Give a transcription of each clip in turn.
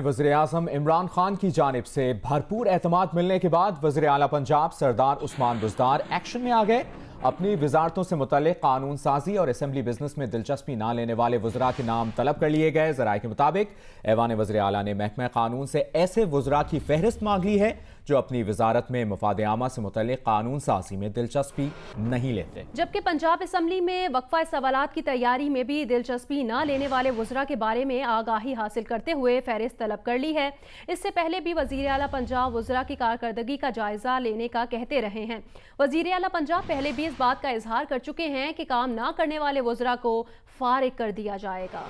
वज़ीर-ए-आज़म इमरान खान की जानिब से भरपूर एतमाद मिलने के बाद वज़ीर आला पंजाब सरदार उस्मान बुज़दार एक्शन में आ गए। अपनी वजारतों से मुतल्लिक़ कानून साजी और असम्बली बिजनेस में दिलचस्पी न लेने वाले वज़रा के नाम तलब कर लिए गए। ज़राए के मुताबिक ऐवान वज़ीर आला ने महकमा कानून से ऐसे वज़रा की फहरिस्त मांग ली है जो अपनी वजारत में मफाद आमा से मुतल्लिक़ कानून साजी में दिलचस्पी नहीं लेते। जबकि पंजाब असम्बली में वक्फा सवालात की तैयारी में भी दिलचस्पी न लेने वाले वज़रा के बारे में आगाही हासिल करते हुए फहरिस्त तलब कर ली है। इससे पहले भी वज़ीर आला पंजाब वज़रा की कारकर्दगी का जायजा लेने का कहते रहे हैं। वज़ीर आला पंजाब पहले भी इस बात का इजहार कर चुके हैं कि काम ना करने वाले वज़रा को फारिग कर दिया जाएगा।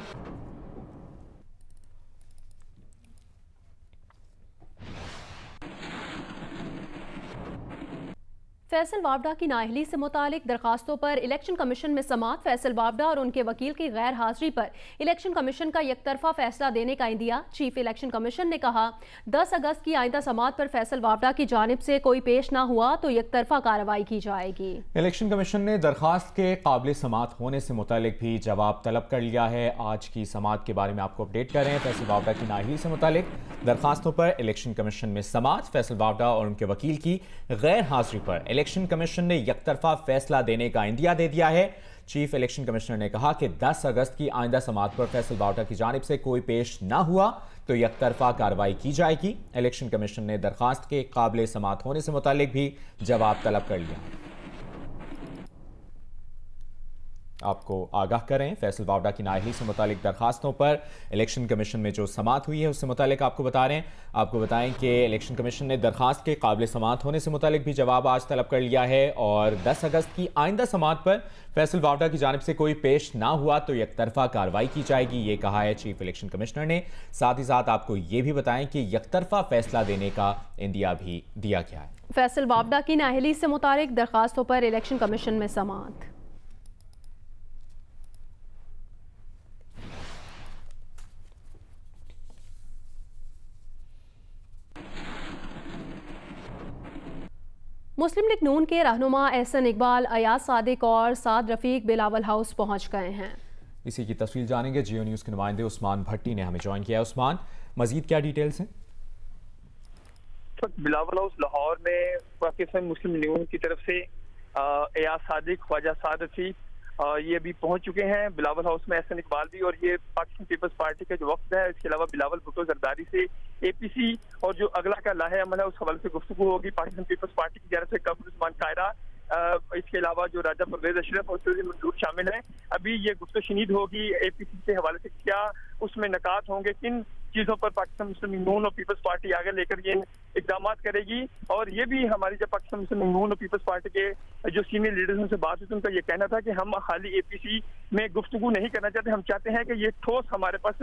फैसल वावडा की नाअहली से मुतालिक दरखास्तों पर इलेक्शन कमीशन में समाअत। फैसल वावडा और उनके वकील की गैर हाजिरी पर इलेक्शन कमीशन का यकतरफा फैसला देने का इंदिया। चीफ इलेक्शन कमीशन ने कहा 10 अगस्त की आइंदा समाअत पर फैसल वावडा की जानिब से कोई पेश ना हुआ तो यकतरफा कार्रवाई की जाएगी। इलेक्शन कमीशन ने दरखास्त के काबिल समाअत होने से मुतालिक भी जवाब तलब कर लिया है। आज की समाअत के बारे में आपको अपडेट कर रहे हैं। फैसल वावडा की नाअहली से मुतालिक दरखास्तों पर इलेक्शन कमीशन में समाअत। फैसल वावडा और उनके वकील की गैर हाजिरी पर इलेक्शन कमीशन ने यकतरफा फैसला देने का इंदिया दे दिया है। चीफ इलेक्शन कमिश्नर ने कहा कि 10 अगस्त की आइंदा समाअत पर फैसल वावडा की जानिब से कोई पेश न हुआ तो यकतरफा कार्रवाई की जाएगी। इलेक्शन कमीशन ने दरखास्त के काबिल समाअत होने से मुतालिक भी जवाब तलब कर लिया। आपको आगाह करें, फैसल वावडा की नाअहली से मुतालिक दरखास्तों पर इलेक्शन कमीशन में जो समाअत हुई है उससे मुतालिक आपको बता रहे हैं। आपको बताएं कि इलेक्शन कमीशन ने दरखास्त के काबिल समाअत होने से मुतालिक भी जवाब आज तलब कर लिया है और 10 अगस्त की आइंदा समाअत पर फैसल वावडा की जानिब से कोई पेश ना हुआ तो यकतरफा कार्रवाई की जाएगी, ये कहा है चीफ इलेक्शन कमिश्नर ने। साथ ही साथ आपको ये भी बताएं कि यकतरफा फैसला देने का इंदिया भी दिया गया है। फैसल वावडा की नाअहली से मुतालिक दरखास्तों पर इलेक्शन कमीशन में समाअत। मुस्लिम लीग नून के रहनुमा एहसन इकबाल, अयाज सादिक और साद रफीक बिलावल हाउस पहुंच गए हैं। इसी की तफसील जानेंगे। जियो न्यूज़ के नुमाइंदे उस्मान भट्टी ने हमें ज्वाइन किया है। उस्मान, मजीद क्या डिटेल्स हैं? बिलावल हाउस लाहौर में पाकिस्तान मुस्लिम लीग नून की तरफ से अयाज सादिक, ख्वाजा साद रफीक ये भी पहुंच चुके हैं बिलावल हाउस में। एहसन इकबाल भी, और ये पाकिस्तान पीपल्स पार्टी का जो वक्त है, इसके अलावा बिलावल भुट्टो जरदारी से APC और जो अगला का लाहे अमल है उस हवाले से गुफ्तगू होगी। कांग्रेस पीपल्स पार्टी की तरफ से काफिर उस्मान कायरा, इसके अलावा जो राजा परवेज अशरफ और मंजूर शामिल हैं। अभी ये गुफ्तगू शनीद होगी APC के हवाले से, क्या उसमें नकात होंगे, किन चीजों पर पाकिस्तान मुस्लिम लीग नून और पीपल्स पार्टी आगे लेकर ये इकदाम करेगी। और ये भी हमारी जब पाकिस्तान मुस्लिम लीग नून और पीपल्स पार्टी के जो सीनियर लीडर्स उनसे बात हुई तो उनका ये कहना था कि हम खाली APC में गुफ्तगू नहीं करना चाहते, हम चाहते हैं कि ये ठोस हमारे पास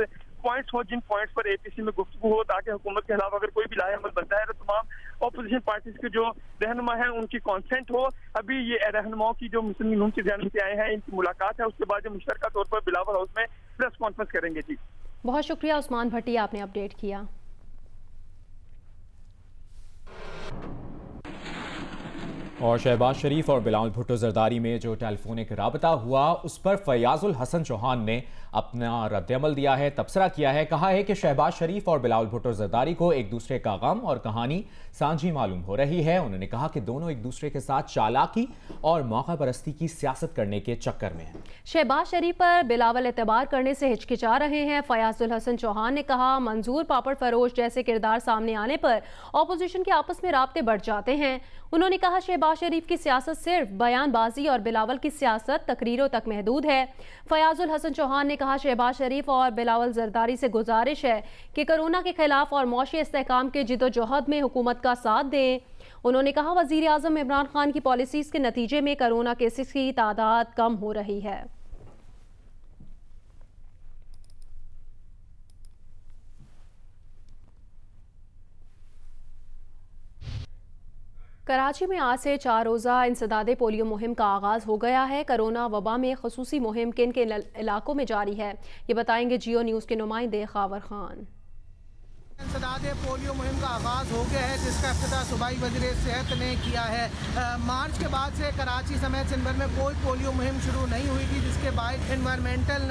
पॉइंट्स हो, जिन पॉइंट्स पर APC में गुफ्तगू हो, ताकि हुकूमत के अलावा अगर कोई भी लाहे अमल बनता है तो तमाम ऑपोजिशन पार्टीज के जो रहनुमा है उनकी कॉन्सेंट हो। अभी ये रहनुमाओं की जो मुस्लिम लीग नून की जानिब से आए हैं इनकी मुलाकात है, उसके बाद जो मुश्तरका तौर पर बिलावल हाउस में प्रेस कॉन्फ्रेंस करेंगे। जी बहुत शुक्रिया उस्मान भट्टी, आपने अपडेट किया। और शहबाज शरीफ और बिलावल भुट्टो जरदारी में जो टेलीफोनिक राबता हुआ उस पर फयाजुल हसन चौहान ने अपना रद्दअमल दिया है, तबसरा किया है। कहा है कि शहबाज शरीफ और बिलावल भुट्टो जरदारी को एक दूसरे का गम और कहानी सांझी मालूम हो रही है। उन्होंने कहा कि दोनों एक दूसरे के साथ चालाकी और मौका परस्ती की सियासत करने के चक्कर में हैं। शहबाज शरीफ पर बिलावल एतबार करने से हिचकिचा रहे हैं। फयाजुल हसन चौहान ने कहा मंजूर पापड़ फरोश जैसे किरदार सामने आने पर ऑपोजिशन के आपस में राब्ते बढ़ जाते हैं। उन्होंने कहा शहबाज शरीफ की सियासत सिर्फ बयानबाजी और बिलावल की सियासत तकरीरों तक महदूद है। फयाजुल हसन चौहान ने कहा शहबाज शरीफ और बिलावल जरदारी से गुजारिश है कि कोरोना के खिलाफ और मौशी इस्तेहकाम के जिद्दोजहद में हुकूमत का साथ दें। उन्होंने कहा वजीर आज़म इमरान खान की पॉलिसीज के नतीजे में कोरोना केसेस की तादाद कम हो रही है। कराची में आज से 4 रोज़ा इंसदादे पोलियो मुहिम का आगाज़ हो गया है। कोरोना वबा में खसूसी मुहिम किन के इलाकों में जारी है, ये बताएंगे जियो न्यूज़ के नुमाइंदे खावर खान। इंसदाद पोलियो मुहिम का आगाज़ हो गया है, जिसका इफ्तिताह सूबाई वज़ीर सेहत ने किया है। मार्च के बाद से कराची समेत सिंध भर में कोई पोलियो मुहिम शुरू नहीं हुई थी, जिसके बाद इन्वायरमेंटल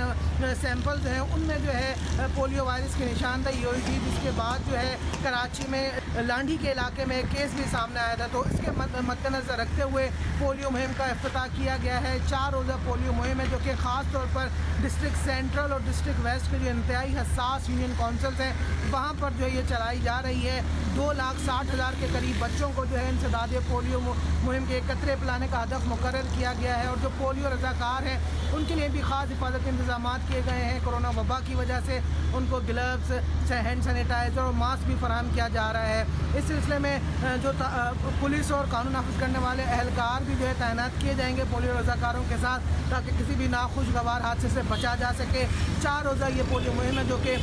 सैंपल्स हैं उनमें जो है पोलियो वायरस की निशानदही हुई थी, जिसके बाद जो है कराची में लांडी के इलाके में एक केस भी सामने आया था। तो इसके मद्देनज़र रखते हुए पोलियो मुहिम का इफ्तिताह किया गया है। 4 रोज़ा पोलियो मुहिम है, जो कि ख़ास तौर पर डिस्ट्रिक्ट सेंट्रल और डिस्ट्रिक्ट वेस्ट के जो इंतहाई हसास यूनियन काउंसिल्स हैं वहाँ पर जो है ये चलाई जा रही है। 2,60,000 के करीब बच्चों को जो है इंसदाद पोलियो मुहिम के कतरे पिलाने का हदफ मुकर्रर किया गया है। और जो पोलियो रज़ाकार हैं उनके लिए भी ख़ास हिफाजत इंतजाम किए गए हैं। कोरोना वबा की वजह से उनको ग्लव्स, हैंड सैनिटाइज़र और मास्क भी फराहम किया जा रहा है। इस सिलसिले में जो पुलिस और कानून नाफिज करने वाले एहलकार भी जो है तैनात किए जाएंगे पोलियो रज़ाकारों के साथ, ताकि किसी भी नाखुशगवार हादसे से बचा जा सके। 4 रोज़ा ये पोलियो मुहिम है, जो कि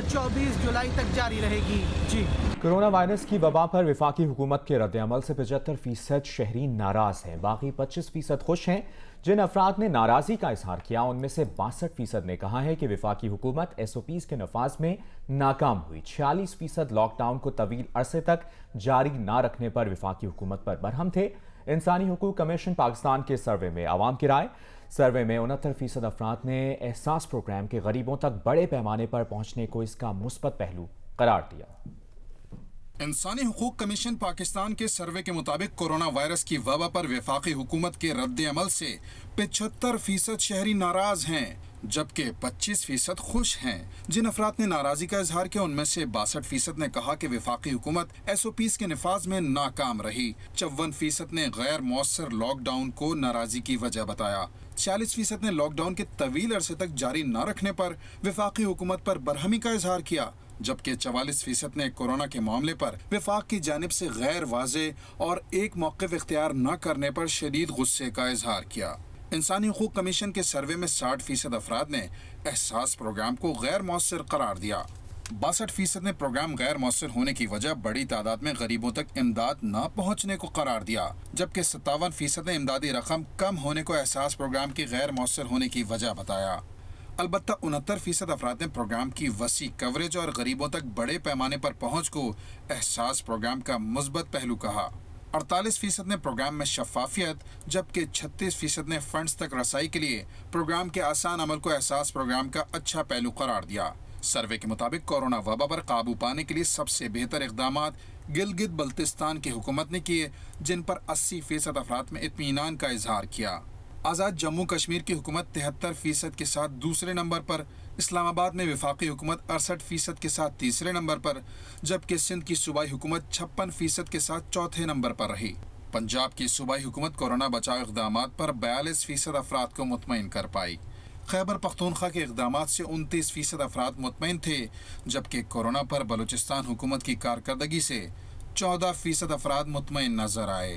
24 जुलाई तक जारी रहेगी। जी, कोरोना वायरस की वबा पर वफाकी हुकूमत के रद्द-ए-अमल से 75% शहरी नाराज हैं, बाकी 25% खुश हैं। जिन अफराद ने नाराज़गी का इजहार किया उनमें से 62% ने कहा है कि वफाकी हुकूमत SOPs के नफाज में नाकाम हुई। 46% लॉकडाउन को तवील अरसे तक जारी ना रखने पर वफाकी हुकूमत पर बरहम थे। इंसानी हुकूक कमीशन पाकिस्तान के सर्वे में आवाम की राय, सर्वे में 69% अफराद ने एहसास प्रोग्राम के गरीबों तक बड़े पैमाने पर पहुंचने को इसका मुस्बत पहलू करार दिया। इंसानी हुकूक कमीशन पाकिस्तान के सर्वे के मुताबिक कोरोना वायरस की वबा पर वफाकी हुकूमत के रद्द अमल से 75% शहरी नाराज हैं, जबकि 25% खुश हैं। जिन अफराद ने नाराजगी का इजहार किया उनमें से 62% ने कहा कि वफाकी हुकूमत SOPs के नफाज में नाकाम रही। 54% ने गैर मौसर लॉकडाउन को नाराजगी की वजह बताया। 46% ने लॉकडाउन के तवील अरसे तक जारी न रखने पर वफाकी हुकूमत पर बरहमी का इजहार किया, जबकि 44% ने कोरोना के मामले पर वफाक की जानिब से गैर वाज़े और एक मौक़िफ़ इख्तियार न करने पर शदीद गुस्से का इजहार किया। इंसानी हुकूक कमीशन के सर्वे में 60% अफराद ने एहसास प्रोग्राम को गैर मौसर करार दिया। 62% ने प्रोग्राम गैर मौसर होने की वजह बड़ी तादाद में गरीबों तक इमदाद न पहुँचने को करार दिया, जबकि 57% ने इमदादी रकम कम होने को एहसास प्रोग्राम की गैर मौसर होने की वजह बताया। अलबत्ता 69% अफराद ने प्रोग्राम की वसी कवरेज और गरीबों तक बड़े पैमाने पर पहुँच को एहसास प्रोग्राम का मुस्बत पहलू कहा। 48% ने प्रोग्राम में शफाफियत, जबकि 36% ने फंड्स तक रसाई के लिए प्रोग्राम के आसान अमल को एहसास प्रोग्राम का अच्छा पहलू करार दिया। सर्वे के मुताबिक कोरोना वबा पर काबू पाने के लिए सबसे बेहतर इकदाम गिलगित बल्तिस्तान की हुकूमत ने किए, जिन पर 80% अफराद में इत्मीनान का इजहार किया। आज़ाद जम्मू कश्मीर की हुकूमत 73% के साथ दूसरे नंबर पर, इस्लामाबाद में वफाकी हुकूमत 68% के साथ तीसरे नंबर पर, जबकि सिंध की सूबाई हुकूमत 56% के साथ चौथे नंबर पर रही। पंजाब की सूबाई हुकूमत कोरोना बचाव इक़दामात पर 42% अफराद को मुतमईन कर पाई। खैबर पख्तूनख्वा के इक़दामात से 29% अफराद मुतमईन थे, जबकि कोरोना पर बलूचिस्तान हुकूमत की कारकर्दगी से 14% अफराद मुतमईन नजर आए।